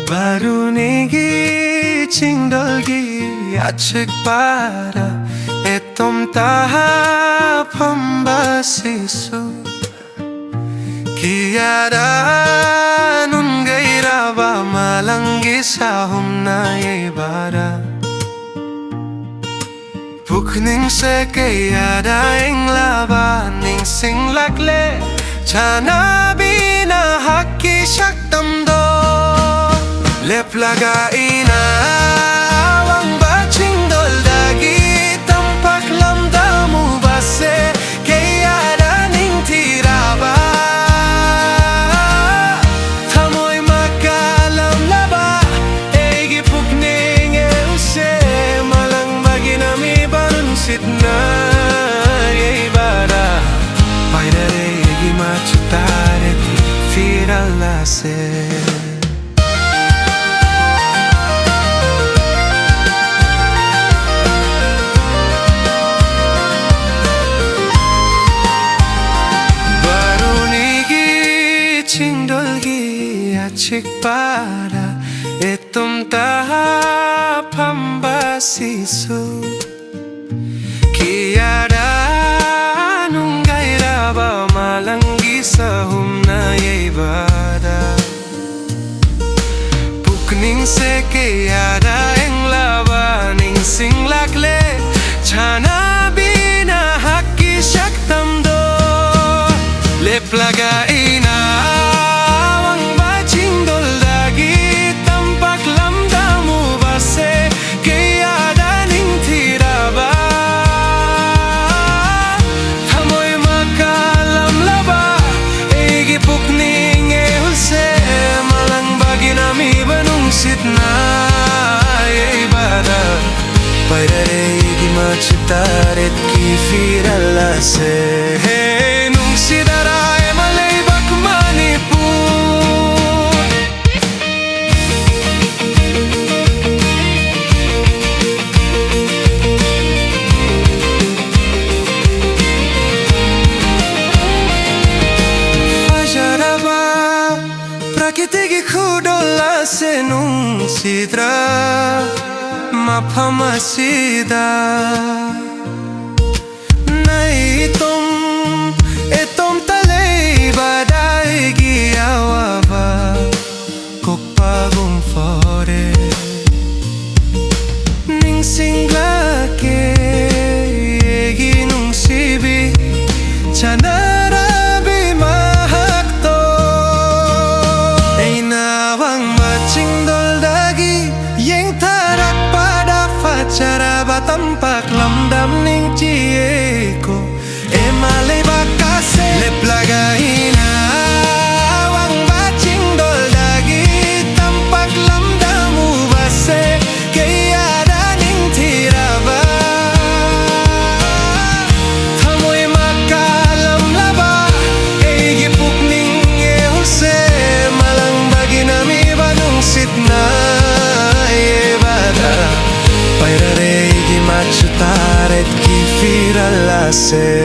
Baruni chingdoldagi achik para etom taha pambasisu kiara nun gaira ba malangi sahum na bara bukning se kiara ing laba ning sing lakle chana bina hakki shaktam do lep lagaina awang ba chingdoldagi tampak lamdamu base kaya ning tiraba tamoy makalam laba egi pukning euse malang baginami barun sitna bara paidare egi machutare firalase achik para etom taha pambasisu kiara nung gaira ba malangi sahum na bara pukning se kiara eng laba ning sing lakle chana bina hakki shaktam do lep lagaina paidare machutaret ki firalase nung sidarae malaybak Manipur fajaraba prakitigi khudolase nung sidra mapamasida naitom etom talay badai giawaba kokpagum fore ning singlake ginung sibi chanarabi mahakto einawang chingdoldagi yeng tarak cara batampak lamdam ning cieko emalay bakase lep lagaina awang ba chingdoldagi tampak lamdamu base kaya ning tiraba tamoy makalam laba egi pukning ehuse malang baginami banung sitna paidare machutaret ki firalase